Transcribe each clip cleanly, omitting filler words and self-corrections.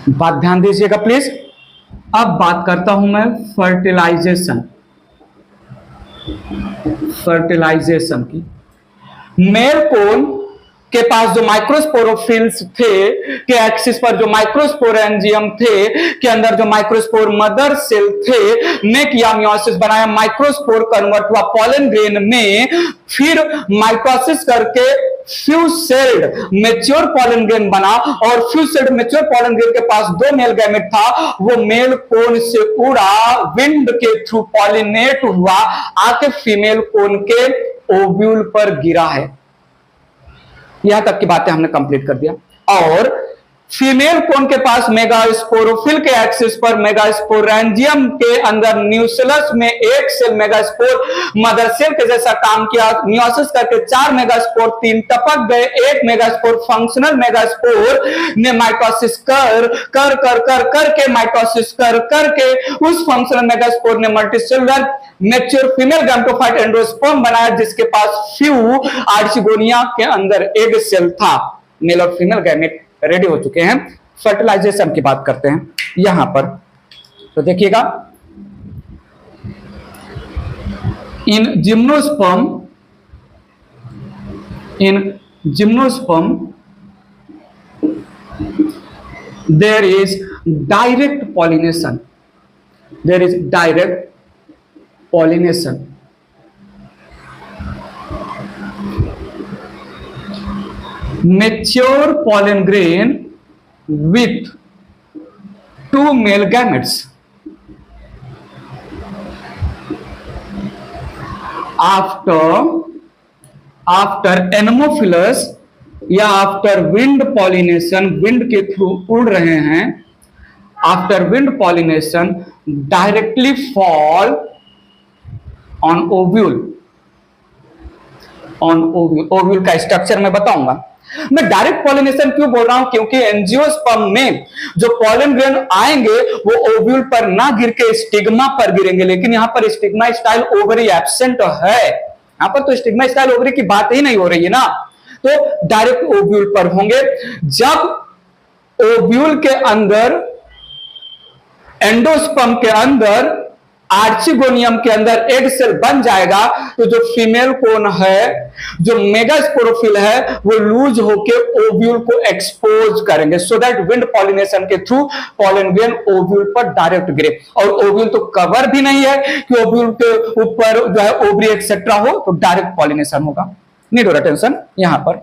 बात ध्यान दीजिएगा प्लीज। अब बात करता हूं मैं फर्टिलाइजेशन की। मेल कोन के पास जो माइक्रोस्पोरोफिल्स थे के एक्सिस पर जो माइक्रोस्पोरेंजियम थे के अंदर जो माइक्रोस्पोर मदर सेल थे ने किया मियोसिस बनाया, माइक्रोस्पोर कन्वर्ट हुआ पॉलन ग्रेन में, फिर माइटोसिस करके fuse sailed mature pollen grain बना और fuse sailed mature pollen grain के पास दो मेल गैमेट था, वो मेल कोन से उड़ा, विंड के थ्रू पॉलिनेट हुआ, आके फीमेल कोन के ओव्यूल पर गिरा है। यहां तक की बातें हमने कंप्लीट कर दिया। और फीमेल कोन के पास मेगास्पोरोफिल के एक्सिस पर मेगास्पोरेंजियम के अंदर न्यूक्लियस में एक सेल मेगास्पोर मदर सेल के जैसा काम किया, मियोसिस करके 4 मेगास्पोर 3 टपक गए, एक मेगास्पोर फंक्शनल मेगास्पोर ने माइटोसिस करके माइटोसिस करके उस फंक्शनल मेगास्पोर ने multicellular mature female gametophyte endosperm बनाया, जिसके पास फ्यू आर्चिगोनिया के अंदर एग सेल था। मेल और फीमेल गैमेट रेडी हो चुके हैं। फर्टिलाइजेशन की बात करते हैं यहां पर, तो देखिएगा, इन gymnosperm there is direct pollination. Mature pollen grain with 2 male gametes. After एनोमोफिलस या आफ्टर विंड पॉलिनेशन, विंड के थ्रू उड़ रहे हैं, after wind pollination directly fall on ovule. Ovule का स्ट्रक्चर मैं बताऊंगा। मैं डायरेक्ट पॉलिनेशन क्यों बोल रहा हूं, क्योंकि एंजियोस्पर्म में जो पॉलन ग्रेन आएंगे वो ओव्यूल पर ना गिर के स्टिग्मा पर गिरेंगे, लेकिन यहां पर स्टिग्मा स्टाइल ओवरी एब्सेंट है। यहां पर तो स्टिग्मा स्टाइल ओवरी की बात ही नहीं हो रही है ना, तो डायरेक्ट ओव्यूल पर होंगे। जब ओव्यूल के अंदर, एंडोस्पर्म के अंदर, आर्चिगोनियम के अंदर एग सेल बन जाएगा, तो जो फीमेल कोन है, जो मेगास्पोरोफिल है, वो लूज होके ओव्यूल को एक्सपोज करेंगे, सो दैट विंड पॉलिनेशन के थ्रू पॉलन ग्रेन ओव्यूल पर डायरेक्ट गिरे। और ओव्यूल तो कवर भी नहीं है कि ओव्यूल के ऊपर जो है ओवरी एक्सेट्रा हो, तो डायरेक्ट पॉलिनेशन होगा। Need your attention. यहां पर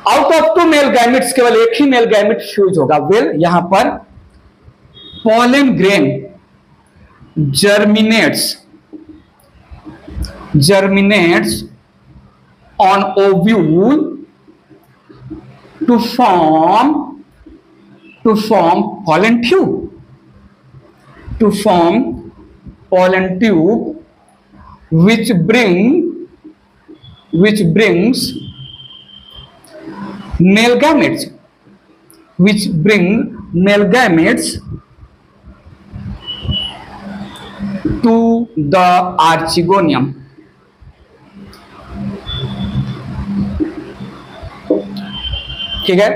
आउट ऑफ 2 मेल गैमेट्स केवल एक ही मेल गैमेट फ्यूज होगा। वेल, यहां पर pollen grain germinates on ovule to form pollen tube, which brings male gametes to the archegonium. ठीक है।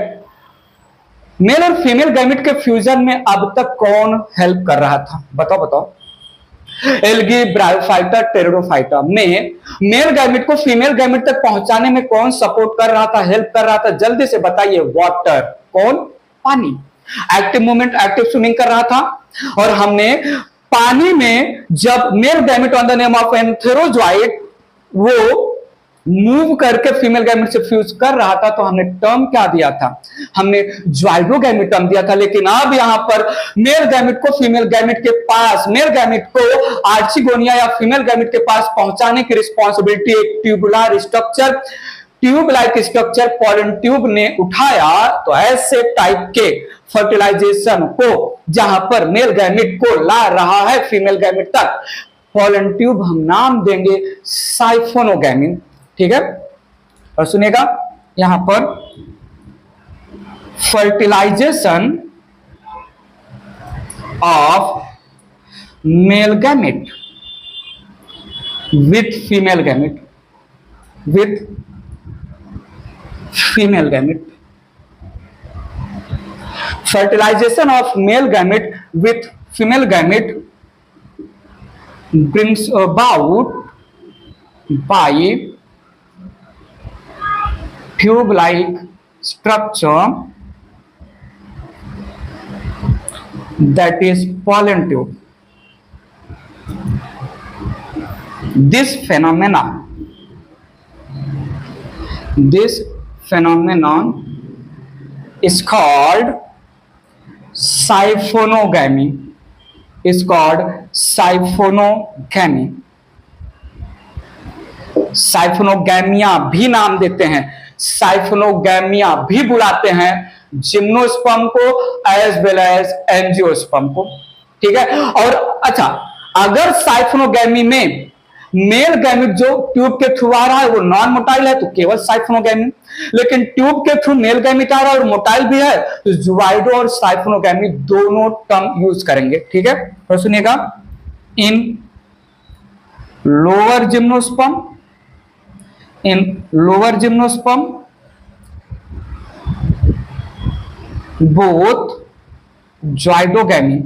मेल और फीमेल गैमेट के फ्यूजन में अब तक कौन हेल्प कर रहा था, बताओ। एल्गी, ब्रायोफाइटा, टेरिडोफाइटा में मेल गैमेट को फीमेल गैमेट तक पहुंचाने में कौन सपोर्ट कर रहा था, हेल्प कर रहा था? जल्दी से बताइए। वाटर। कौन? पानी। एक्टिव मूवमेंट, एक्टिव स्विमिंग कर रहा था। और हमने पानी में जब male gamete on the name of antherozoid वो मूव करके फीमेल गैमेट से फ्यूज कर रहा था, तो हमने टर्म क्या दिया था? हमने ज़ाइगोगैमेट टर्म दिया था। लेकिन अब यहां पर मेल गैमेट को फीमेल गैमेट के पास, मेल गैमेट को आर्चिगोनिया या फीमेल गैमेट के पास पहुंचाने की रिस्पॉन्सिबिलिटी एक tubular structure, tube like structure pollen tube ने उठाया। तो ऐसे टाइप के फर्टिलाइजेशन को जहां पर मेल गैमेट को ला रहा है फीमेल गैमेट तक, पॉलन ट्यूब हम नाम देंगे साइफोनोगैमिन। ठीक है। और सुनिएगा, यहां पर fertilization of male gamete with female gamete fertilization of male gamete with female gamete brings about by tube-like structure that is pollen tube. This phenomenon is called siphonogamy. Is called siphonogamy. साइफोनोगैमिया भी नाम देते हैं, साइफोनोगैमिया भी बुलाते हैं gymnosperm को as well as angiosperm को, ठीक है। और अच्छा, अगर साइफोनोगैमी में मेल गैमिट जो ट्यूब के थ्रू आ रहा है वो नॉन मोटाइल है तो केवल साइफोनोगैमी, लेकिन ट्यूब के थ्रू मेल गैमिट आ रहा है और मोटाइल भी है तो जुवाइडो और साइफोनोगैमी दोनों टर्म यूज करेंगे, ठीक है। तो सुनिएगा, इन लोअर जिम्नोस्पर्म, बोथ ज्वाइडोगैमी।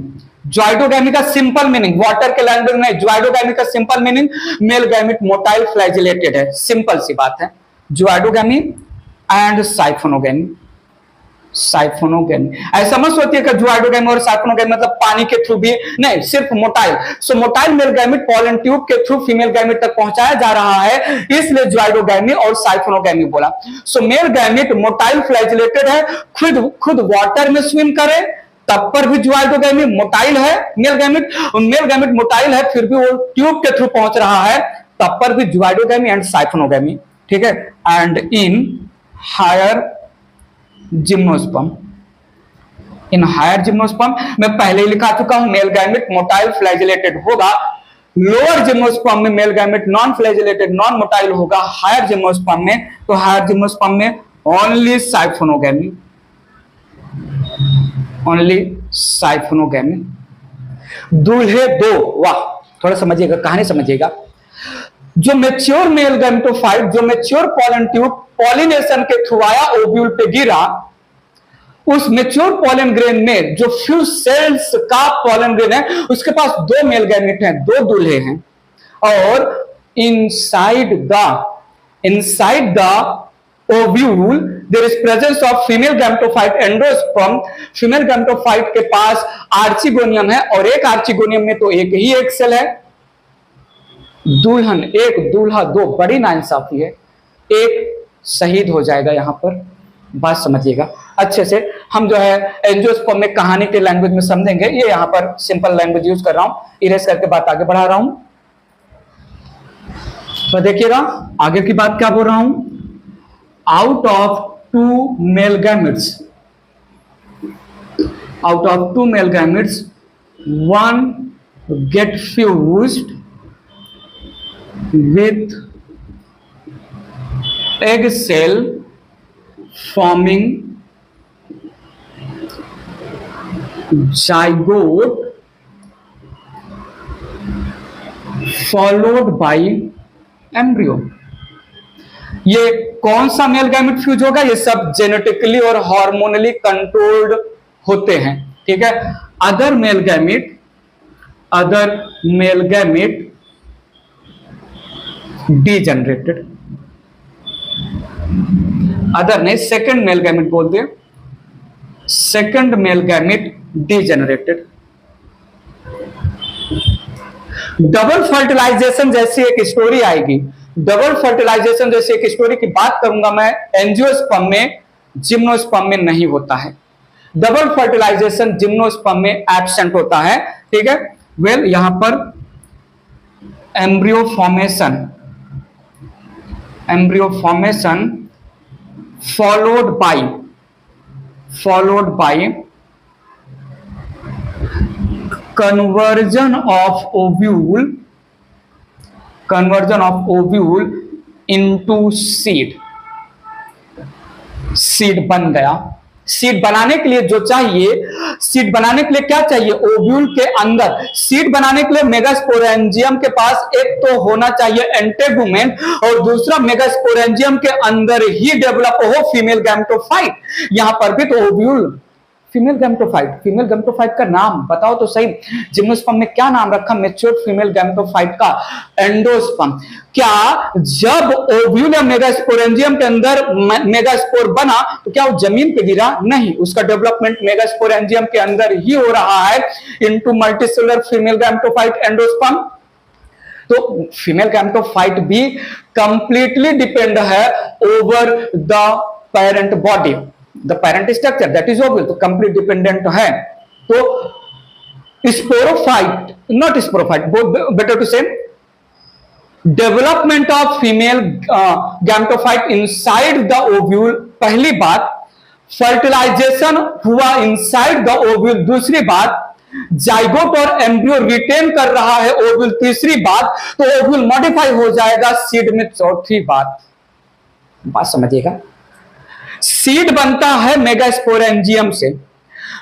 ज्वाइडोगैमी का सिंपल मीनिंग, वाटर के लैंग्वेज में ज्वाइडोगैमी का simple meaning male gamete motile flagellated है, सिंपल सी बात है। ज्वाइडोगैमी एंड साइफोनोगैमी। ऐसा मत सोचिए कि ज्वाइडोगैमी और साइफोनोगैमी मतलब पानी के थ्रू भी नहीं, सिर्फ motile. So motile male gamete pollen tube के थ्रू फीमेल गैमिट तक पहुंचाया जा रहा है, इसलिए ज्वाइडोगैमी और साइफोनोगैमी बोला। सो मेल गैमिट मोटाइल फ्लैजिलेटेड है, खुद वाटर में स्विम करे तब पर भी ज्वाइडोगैमी मोटाइल है। मेल गैमिट मोटाइल है फिर भी वो ट्यूब के थ्रू पहुंच रहा है तब पर भी ज्वाइडोगैमी एंड साइफोनोगैमी, ठीक है। एंड इन हायर जिम्नोस्पर्म, मैं पहले ही लिखा चुका हूं, मेल गैमिट मोटाइल फ्लैजिलेटेड होगा, लोअर जिम्नोस्पर्म में male gamete non flagellated non motile होगा, हायर जिम्नोस्पर्म में, तो हायर जिम्नोस्पर्म में ओनली साइफोनोगैमी, दूल्हे दो। वाह, थोड़ा समझिएगा, कहानी समझिएगा। जो मेच्योर मेल गैमेटोफाइट, जो मेच्योर पॉलन ट्यूब पॉलिनेशन के थ्रू आया, ओव्यूल पे गिरा, उस मेच्योर पॉलन ग्रेन में जो फ्यू सेल्स का पॉलन ग्रेन है उसके पास दो मेल गैमेट हैं, दो दूल्हे हैं, और inside the ovule there is presence of female gametophyte endosperm. Female gametophyte के पास आर्चिगोनियम है और एक आर्चिगोनियम में तो एक ही एक सेल है, दुल्हन एक दूल्हा दो, बड़ी नाइंसाफी है, एक शहीद हो जाएगा। यहां पर बात समझिएगा अच्छे से, हम जो है एंजियोस्पर्म में कहानी के लैंग्वेज में समझेंगे, ये यहां पर सिंपल लैंग्वेज यूज कर रहा हूं, इरेज करके बात आगे बढ़ा रहा हूं। तो देखिएगा आगे की बात क्या बोल रहा हूं। Out of two male gametes one get fused with egg cell forming zygote followed by embryo। ये कौन सा मेल गैमेट फ्यूज होगा? ये सब जेनेटिकली और हार्मोनली कंट्रोल्ड होते हैं, ठीक है। Other male gamete degenerated, other ने सेकंड मेल गैमेट बोल दिया, second male gamete degenerated. Double fertilization जैसी एक स्टोरी आएगी, डबल फर्टिलाइजेशन जैसी एक स्टोरी की बात करूंगा मैं, एंजियोस्पर्म में, जिम्नोस्पर्म में नहीं होता है। डबल फर्टिलाइजेशन जिम्नोस्पर्म में एब्सेंट होता है, ठीक है। वेल यहां पर embryo formation followed by conversion of ovule into seed बन गया। सीड बनाने के लिए जो चाहिए, सीड बनाने के लिए क्या चाहिए? ओव्यूल के अंदर सीड बनाने के लिए मेगास्पोरेंजियम के पास एक तो होना चाहिए एंटेगुमेंट, और दूसरा मेगास्पोरेंजियम के अंदर ही डेवलप हो फीमेल गैमेटोफाइट। यहां पर भी तो ovule female gametophyte. Female gametophyte का नाम बताओ तो सही, जिम्नोस्पर्म में क्या नाम रखा मैच्योर्ड फीमेल गैमेटोफाइट का? एंडोस्पर्म। क्या जब ओव्यूल या मेगास्पोरेंजियम के अंदर मेगास्पोर बना तो क्या वो जमीन पे गिरा? नहीं, उसका डेवलपमेंट मेगास्पोरेंजियम के अंदर ही हो रहा है into multicellular female gametophyte endosperm. तो फीमेल गैमेटोफाइट भी कंप्लीटली डिपेंड है over the parent body, the parent structure that is ovule, तो कंप्लीट डिपेंडेंट है। तो sporophyte, not sporophyte, better to say development of female gametophyte inside the ovule, पहली बात। Fertilisation हुआ inside the ovule, दूसरी बात। Zygote और एम्ब्रियो रिटेन कर रहा है ओव्यूल, तीसरी बात। तो ओव्यूल मॉडिफाई हो जाएगा सीड में, चौथी बात समझिएगा। सीड बनता है मेगास्पोरेंजियम से।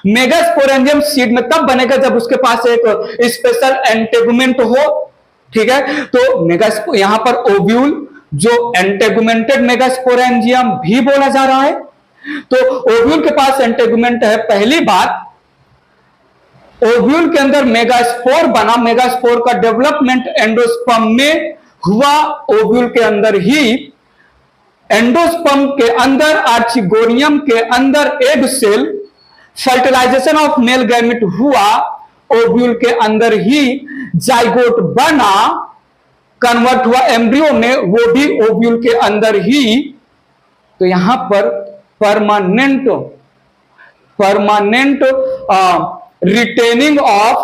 मेगास्पोरेंजियम सीड में तब बनेगा जब उसके पास एक स्पेशल एंटेगुमेंट हो, ठीक है। तो यहां पर ओव्यूल जो एंटेगुमेंटेड मेगास्पोरेंजियम भी बोला जा रहा है। तो ओव्यूल के पास एंटेगुमेंट है, पहली बात। ओव्यूल के अंदर मेगास्पोर बना, मेगास्पोर का डेवलपमेंट एंडोस्पर्म में हुआ, ओव्यूल के अंदर ही। एंडोस्पर्म के अंदर आर्चिगोनियम के अंदर egg cell, fertilization of male gamete हुआ ओव्यूल के अंदर ही। जाइगोट बना, कन्वर्ट हुआ एम्ब्रियो में, वो भी ओव्यूल के अंदर ही। तो यहां पर permanent retaining of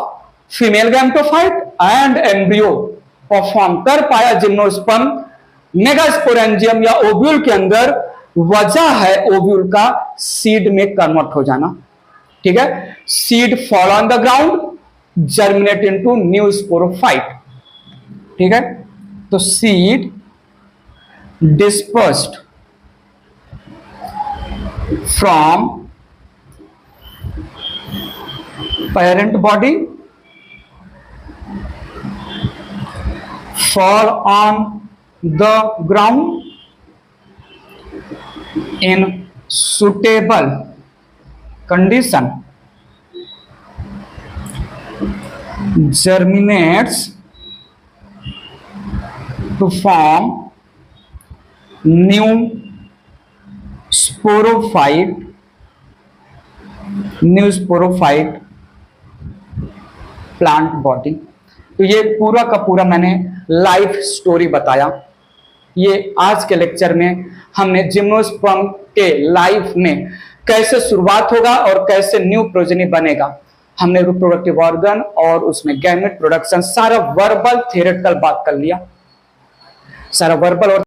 female gametophyte and embryo perform कर पाया जिम्नोस्पर्म मेगास्पोरेंजियम या ओव्यूल के अंदर। वजह है ओव्यूल का सीड में कन्वर्ट हो जाना, ठीक है। Seed fall on the ground, germinate into new sporophyte, ठीक है। तो seed dispersed from parent body, fall on the ground in suitable condition, germinates to form new sporophyte plant body. तो ये पूरा का पूरा मैंने लाइफ स्टोरी बताया। ये आज के लेक्चर में हमने जिम्नोस्पर्म के लाइफ में कैसे शुरुआत होगा और कैसे न्यू प्रोजेनी बनेगा, हमने रिप्रोडक्टिव ऑर्गन और उसमें गैमेट प्रोडक्शन सारा वर्बल थ्योरेटिकल बात कर लिया, सारा वर्बल और